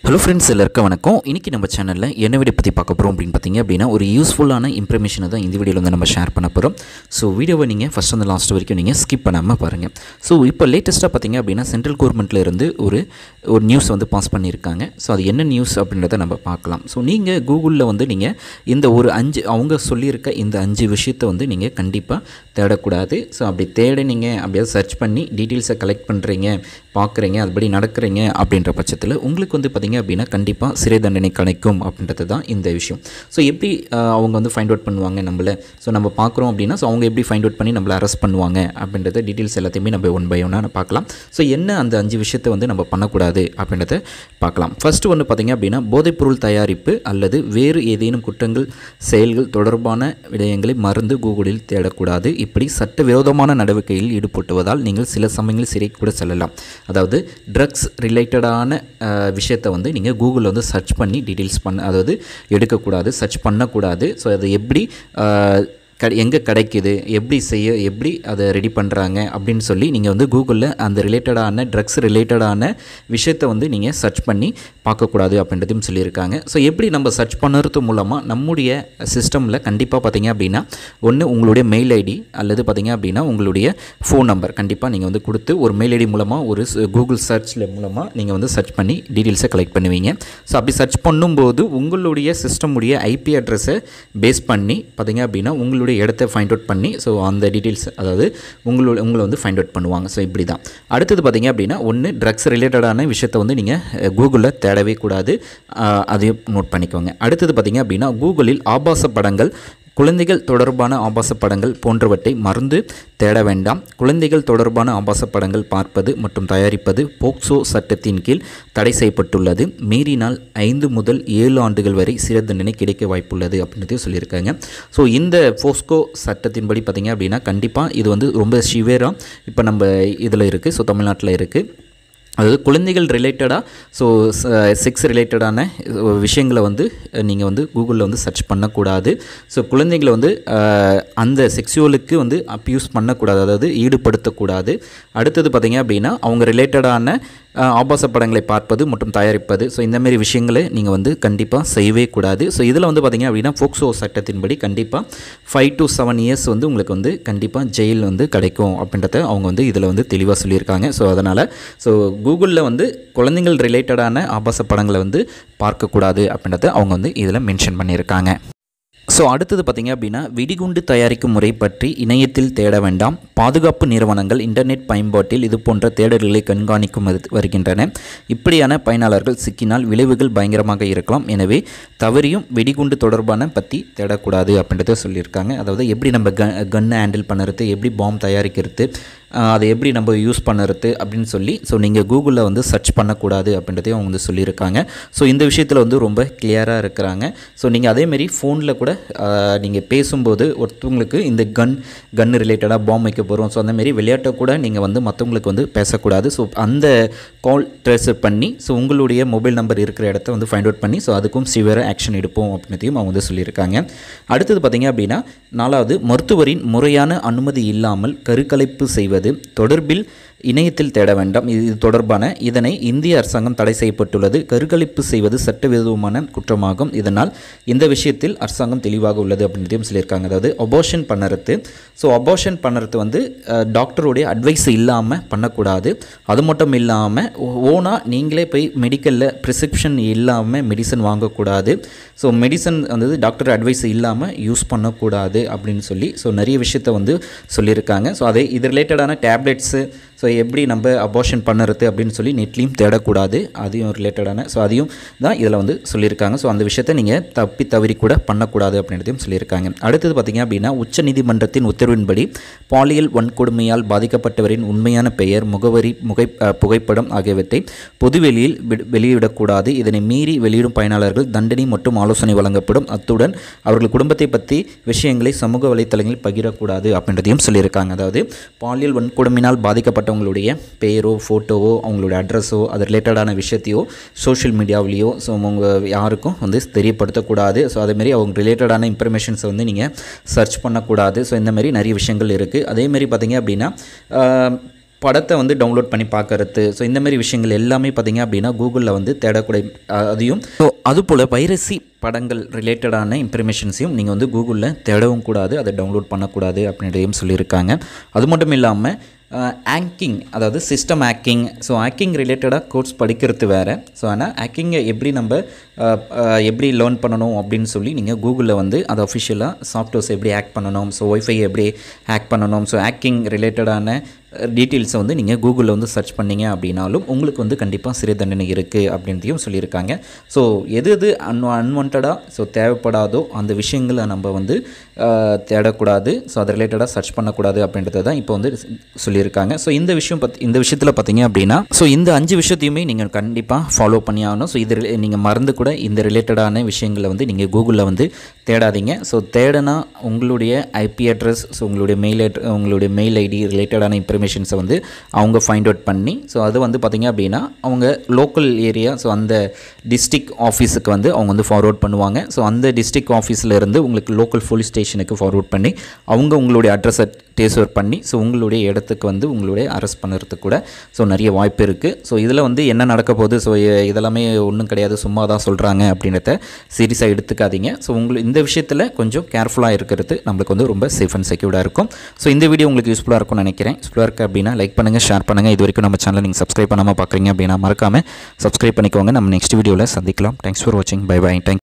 Hello friends, எல்லாருக்கும் வணக்கம். இன்றைக்கி நம்ம சேனலில் என்ன வீடியோ பற்றி பார்க்க போகிறோம் அப்படின்னு பார்த்தீங்க அப்படின்னா, ஒரு யூஸ்ஃபுல்லான இன்ஃபர்மேஷனை தான் இந்த வீடியோவில் வந்து நம்ம ஷேர் பண்ண போகிறோம். ஸோ வீடியோவை நீங்கள் ஃபஸ்ட் வந்து லாஸ்ட் வரைக்கும் நீங்கள் ஸ்கிப் பண்ணாமல் பாருங்கள். ஸோ இப்போ லேட்டஸ்ட்டாக பார்த்தீங்க அப்படின்னா, சென்ட்ரல் கவர்மெண்ட்டில் இருந்து ஒரு நியூஸ் வந்து பாஸ் பண்ணியிருக்காங்க. ஸோ அது என்ன நியூஸ் அப்படின்றத நம்ம பார்க்கலாம். ஸோ நீங்கள் கூகுளில் வந்து நீங்கள் இந்த ஒரு அவங்க சொல்லியிருக்க இந்த 5 விஷயத்தை வந்து நீங்கள் கண்டிப்பாக தேடக்கூடாது. ஸோ அப்படி தேடினீங்க, அப்படியாவது சர்ச் பண்ணி டீட்டெயில்ஸை கலெக்ட் பண்ணுறீங்க, பார்க்குறீங்க, அதுபடி நடக்கிறீங்க அப்படின்ற பட்சத்தில் உங்களுக்கு வந்து பார்த்திங்க அப்படின்னா கண்டிப்பாக சிறை தண்டனை கிடைக்கும் அப்படின்றது தான் இந்த விஷயம். ஸோ எப்படி அவங்க வந்து ஃபைண்ட் அவுட் பண்ணுவாங்க நம்மளை? ஸோ நம்ம பார்க்குறோம் அப்படின்னா ஸோ அவங்க எப்படி ஃபைண்ட் அவுட் பண்ணி நம்மளை அரெஸ்ட் பண்ணுவாங்க அப்படின்றத டீட்டெயில்ஸ் எல்லாத்தையுமே நம்ம ஒன் பை ஒன்னாக பார்க்கலாம். ஸோ என்ன அந்த 5 விஷயத்தை வந்து நம்ம பண்ணக்கூடாது அப்படின்றத பார்க்கலாம். ஃபஸ்ட்டு ஒன்று பார்த்திங்க அப்படின்னா, போதைப்பொருள் தயாரிப்பு அல்லது வேறு ஏதேனும் குற்றங்கள் செயல்கள் தொடர்பான விடயங்களை மறந்து கூகுளில் தேடக்கூடாது. இப்படி சட்டவிரோதமான நடவடிக்கையில் ஈடுபட்டுவதால் நீங்கள் சில சமயங்களில் சிறை கூட செல்லலாம். அதாவது ட்ரக்ஸ் ரிலேட்டடான விஷயத்தை வந்து நீங்கள் கூகுளில் வந்து சர்ச் பண்ணி டீட்டெயில்ஸ் அதாவது எடுக்கக்கூடாது, சர்ச் பண்ணக்கூடாது. ஸோ அது எப்படி எங்கே கிடைக்குது, எப்படி அதை ரெடி பண்ணுறாங்க அப்படின்னு சொல்லி நீங்கள் வந்து கூகுளில் அந்த ரிலேட்டடான ட்ரக்ஸ் ரிலேட்டடான விஷயத்தை வந்து நீங்கள் சர்ச் பண்ணி பார்க்கக்கூடாது அப்படின்றதையும் சொல்லியிருக்காங்க. ஸோ எப்படி நம்ம சர்ச் பண்ணுறது மூலமாக நம்முடைய சிஸ்டமில் கண்டிப்பாக பார்த்திங்க அப்படின்னா, ஒன்று உங்களுடைய மெயில் ஐடி அல்லது பார்த்திங்க அப்படின்னா உங்களுடைய ஃபோன் நம்பர் கண்டிப்பாக நீங்கள் வந்து கொடுத்து ஒரு மெயில் ஐடி மூலமாக ஒரு கூகுள் சர்ச்சில் மூலமாக நீங்கள் வந்து சர்ச் பண்ணி டீட்டெயில்ஸை கலெக்ட் பண்ணுவீங்க. ஸோ அப்படி சர்ச் பண்ணும்போது உங்களுடைய சிஸ்டமுடைய ஐபி அட்ரஸை பேஸ் பண்ணி பார்த்திங்க அப்படின்னா உங்களுடைய இடத்தை ஃபைண்ட் அவுட் பண்ணி ஸோ அந்த டீட்டெயில்ஸ் அதாவது உங்களை வந்து ஃபைண்ட் அவுட் பண்ணுவாங்க. ஸோ இப்படி தான். அடுத்தது பார்த்திங்க அப்படின்னா, ஒன்று ட்ரக்ஸ் ரிலேட்டடான விஷயத்தை வந்து நீங்கள் கூகுளில் தேடவே கூடாது, அதையும் நோட் பண்ணிக்கோங்க. அடுத்தது பார்த்திங்க அப்படின்னா, கூகுளில் ஆபாச படங்கள், குழந்தைகள் தொடர்பான ஆபாச படங்கள் போன்றவற்றை மறந்து தேட வேண்டாம். குழந்தைகள் தொடர்பான ஆபாச படங்கள் பார்ப்பது மற்றும் தயாரிப்பது போக்சோ சட்டத்தின் கீழ் தடை செய்யப்பட்டுள்ளது. மீறினால் 5 முதல் 7 ஆண்டுகள் வரை சிறை தண்டனை கிடைக்க வாய்ப்புள்ளது அப்படின்றதையும் சொல்லியிருக்காங்க. ஸோ இந்த போஸ்கோ சட்டத்தின்படி பார்த்திங்க அப்படின்னா கண்டிப்பாக இது வந்து ரொம்ப சிவியராக இப்போ நம்ம இதில் இருக்குது. ஸோ தமிழ்நாட்டில் இருக்குது. அதாவது குழந்தைகள் ரிலேட்டடாக ஸோ செக்ஸ் ரிலேட்டடான விஷயங்களை வந்து நீங்கள் வந்து கூகுளில் வந்து சர்ச் பண்ணக்கூடாது. ஸோ குழந்தைங்களை வந்து அந்த செக்ஸுவலுக்கு வந்து அப்யூஸ் பண்ணக்கூடாது, அதாவது ஈடுபடுத்தக்கூடாது. அடுத்தது பார்த்திங்க அப்படின்னா, அவங்க ரிலேட்டடான ஆபாச படங்களை பார்ப்பது மற்றும் தயாரிப்பது, ஸோ இந்தமாரி விஷயங்களை நீங்கள் வந்து கண்டிப்பாக செய்யவே கூடாது. ஸோ இதில் வந்து பார்த்திங்க அப்படின்னா போக்சோ சட்டத்தின்படி கண்டிப்பாக 5 to 7 இயர்ஸ் வந்து உங்களுக்கு வந்து கண்டிப்பாக ஜெயில் வந்து கிடைக்கும் அப்படின்றத அவங்க வந்து இதில் வந்து தெளிவாக சொல்லியிருக்காங்க. ஸோ அதனால் ஸோ கூகுளில் வந்து குழந்தைகள் ரிலேட்டடான ஆபாச படங்களை வந்து பார்க்கக்கூடாது அப்படின்றத அவங்க வந்து இதில் மென்ஷன் பண்ணியிருக்காங்க. ஸோ அடுத்தது பார்த்திங்க அப்படின்னா, வெடிகுண்டு தயாரிக்கும் முறை பற்றி இணையத்தில் தேட வேண்டாம். பாதுகாப்பு நிறுவனங்கள் இன்டர்நெட் பயன்பாட்டில் இது போன்ற தேடல்களை கண்காணிக்கும் வருகின்றன. இப்படியான பயனாளர்கள் சிக்கினால் விளைவுகள் பயங்கரமாக இருக்கலாம். எனவே தவறியும் வெடிகுண்டு தொடர்பான பற்றி தேடக்கூடாது அப்படின்றத சொல்லியிருக்காங்க. அதாவது எப்படி நம்ம கன்னை ஹேண்டில் பண்ணுறது, எப்படி பாம் தயாரிக்கிறது, அதை எப்படி நம்ம யூஸ் பண்ணுறது அப்படின்னு சொல்லி ஸோ நீங்கள் கூகுளில் வந்து சர்ச் பண்ணக்கூடாது அப்படின்றதையும் அவங்க வந்து சொல்லியிருக்காங்க. ஸோ இந்த விஷயத்தில் வந்து ரொம்ப கிளியராக இருக்கிறாங்க. ஸோ நீங்கள் அதேமாரி ஃபோனில் கூட நீங்கள் பேசும்போது ஒருத்தவங்களுக்கு இந்த கன் ரிலேட்டடாக பாம் வைக்க போகிறோம், ஸோ அந்தமாரி விளையாட்டை கூட நீங்கள் வந்து மற்றவங்களுக்கு வந்து பேசக்கூடாது. ஸோ அந்த கால் ட்ரேசர் பண்ணி ஸோ உங்களுடைய மொபைல் நம்பர் இருக்கிற இடத்த வந்து ஃபைண்ட் அவுட் பண்ணி ஸோ அதுக்கும் சிவியராக ஆக்ஷன் எடுப்போம் அப்படின்றதையும் அவங்க வந்து சொல்லியிருக்காங்க. அடுத்தது பார்த்திங்க அப்படின்னா, 4வது, மருத்துவரின் முறையான அனுமதி இல்லாமல் கருக்கலைப்பு செய்வது தொடர்பில் இணையத்தில் தேட வேண்டாம். இது தொடர்பான இதனை இந்திய அரசாங்கம் தடை செய்யப்பட்டுள்ளது. கருக்கலைப்பு செய்வது சட்டவிரோதமான குற்றமாகும். இதனால் இந்த விஷயத்தில் அரசாங்கம் தெளிவாக உள்ளது அப்படின்றதையும் சொல்லியிருக்காங்க. அதாவது அபார்ஷன் பண்ணுறது, ஸோ அபார்ஷன் பண்ணுறது வந்து டாக்டருடைய அட்வைஸ் இல்லாமல் பண்ணக்கூடாது. அது மட்டும் இல்லாமல் ஓனாக நீங்களே போய் மெடிக்கலில் ப்ரிஸ்கிரிப்ஷன் இல்லாமல் மெடிசன் வாங்கக்கூடாது. ஸோ மெடிசன் வந்து டாக்டர் அட்வைஸ் இல்லாமல் யூஸ் பண்ணக்கூடாது அப்படின்னு சொல்லி ஸோ நிறைய விஷயத்தை வந்து சொல்லியிருக்காங்க. ஸோ அது இது ரிலேட்டடான டேப்லெட்ஸு ஸோ எப்படி நம்ம அபார்ஷன் பண்ணுறது அப்படின்னு சொல்லி நெட்லேயும் தேடக்கூடாது, அதையும் ரிலேட்டடான ஸோ அதையும் தான் இதில் வந்து சொல்லியிருக்காங்க. ஸோ அந்த விஷயத்தை நீங்கள் தவறி கூட பண்ணக்கூடாது அப்படின்றதையும் சொல்லியிருக்காங்க. அடுத்தது பார்த்திங்க அப்படின்னா, உச்ச நீதிமன்றத்தின் உத்தரவின்படி பாலியல் வன்கொடுமையால் பாதிக்கப்பட்டவரின் உண்மையான பெயர், முகவரி, புகைப்படம் ஆகியவற்றை பொதுவெளியில் வெளியிடக்கூடாது. இதனை மீறி வெளியிடும் பயனாளர்கள் தண்டனை மற்றும் ஆலோசனை வழங்கப்படும். அத்துடன் அவர்கள் குடும்பத்தை பற்றி விஷயங்களை சமூக வலைத்தளங்களில் பகிரக்கூடாது அப்படின்றதையும் சொல்லியிருக்காங்க. அதாவது பாலியல் வன்கொடுமையினால் பாதிக்கப்பட்ட அவங்களுடைய பேரோ ஃபோட்டோவோ அவங்களுடைய அட்ரஸோ அது ரிலேட்டடான விஷயத்தையோ சோஷியல் மீடியாவிலேயோ ஸோ அவங்க யாருக்கும் வந்து தெரியப்படுத்தக்கூடாது. ஸோ அதேமாரி அவங்க ரிலேட்டடான இன்ஃபர்மேஷன்ஸை வந்து நீங்கள் சர்ச் பண்ணக்கூடாது. ஸோ இந்தமாரி நிறைய விஷயங்கள் இருக்குது. அதேமாரி பார்த்திங்க அப்படின்னா படத்தை வந்து டவுன்லோட் பண்ணி பார்க்கறது. ஸோ இந்த மாதிரி விஷயங்கள் எல்லாமே பார்த்திங்க அப்படின்னா கூகுளில் வந்து தேடக்கூடிய அதையும் ஸோ அதுபோல் வைரசி படங்கள் ரிலேட்டடான இன்ஃபர்மேஷன்ஸையும் நீங்கள் வந்து கூகுளில் தேடவும் கூடாது, அதை டவுன்லோட் பண்ணக்கூடாது அப்படின்றதையும் சொல்லியிருக்காங்க. அது மட்டும் இல்லாமல் ஹேக்கிங், அதாவது சிஸ்டம் ஹேக்கிங், ஸோ ஹேக்கிங் ரிலேட்டடாக கோர்ஸ் படிக்கிறது வேறு. ஸோ ஆனால் ஹேக்கிங்கை எப்படி நம்ம எப்படி லேர்ன் பண்ணணும் அப்படின்னு சொல்லி நீங்கள் கூகுளில் வந்து அது அஃபிஷியலாக சாஃப்ட்வேர்ஸ் எப்படி ஹேக் பண்ணணும், ஸோ ஒய்ஃபை எப்படி ஹேக் பண்ணணும், ஸோ ஹேக்கிங் ரிலேட்டடான டீட்டெயில்ஸை வந்து நீங்கள் கூகுளில் வந்து சர்ச் பண்ணிங்க அப்படின்னாலும் உங்களுக்கு வந்து கண்டிப்பாக சிறை தண்டனை இருக்குது அப்படின்றதையும் சொல்லியிருக்காங்க. ஸோ எது எது அன்வான்டாக ஸோ தேவைப்படாதோ அந்த விஷயங்களை நம்ம வந்து தேடக்கூடாது, ஸோ அது ரிலேட்டடாக சர்ச் பண்ணக்கூடாது அப்படின்றத தான் இப்போ வந்து சொல்லியிருக்காங்க. ஸோ இந்த விஷயத்தில் பார்த்தீங்க அப்படின்னா ஸோ இந்த 5 விஷயத்தையுமே நீங்கள் கண்டிப்பாக ஃபாலோ பண்ணி ஆகணும். ஸோ இது நீங்கள் மறந்து கூட இந்த ரிலேட்டடான விஷயங்களை வந்து நீங்கள் கூகுளில் வந்து தேடாதீங்க. ஸோ தேடனா உங்களுடைய ஐபி அட்ரஸ், ஸோ உங்களுடைய மெயில் ஐடி ரிலேட்டடான இன்ஃபர்மேஷன்ஸை வந்து அவங்க ஃபைண்ட் அவுட் பண்ணி ஸோ அது வந்து பார்த்திங்க அப்படின்னா அவங்க லோக்கல் ஏரியா, ஸோ அந்த டிஸ்ட்ரிக்ட் ஆஃபீஸுக்கு வந்து அவங்க வந்து ஃபார்வர்ட் பண்ணுவாங்க. ஸோ அந்த டிஸ்ட்ரிக்ட் ஆஃபீஸில் இருந்து உங்களுக்கு லோக்கல் போலீஸ் ஸ்டேஷனுக்கு ஃபார்வர்ட் பண்ணி அவங்க உங்களுடைய அட்ரஸை ட்ரேஸ் அவுட் பண்ணி ஸோ உங்களுடைய இடத்துக்கு வந்து உங்களுடைய அரெஸ்ட் பண்ணுறதுக்கு கூட ஸோ நிறைய வாய்ப்பு இருக்குது. ஸோ இதில் வந்து என்ன நடக்க போகுது, ஸோ இதெல்லாமே ஒன்றும் கிடையாது, சும்மா தான் சொல்கிறாங்க அப்படின்றத சீரியஸாக எடுத்துக்காதீங்க. ஸோ இந்த விஷயத்தில் கொஞ்சம் கேர்ஃபுல்லாக இருக்கிறது நம்மளுக்கு வந்து ரொம்ப சேஃப் அண்ட் செக்யூர்டாக இருக்கும். ஸோ இந்த வீடியோ உங்களுக்கு யூஸ்ஃபுல்லாக இருக்கும்னு நினைக்கிறேன். யூஸ்ஃபுல்லாக இருக்குது அப்படின்னா லைக் பண்ணுங்கள், ஷேர் பண்ணுங்கள். இது வரைக்கும் நம்ம சேனலை நீங்கள் சப்ஸ்கிரைப் பண்ணாமல் பார்க்குறீங்க அப்படின்னா மறக்காமல் சப்ஸ்கிரைப் பண்ணிக்கோங்க. நம்ம நெக்ஸ்ட் வீடியோவில் சந்திக்கலாம். தேங்க்ஸ் ஃபார் வாட்சிங். Bye bye. தேங்க்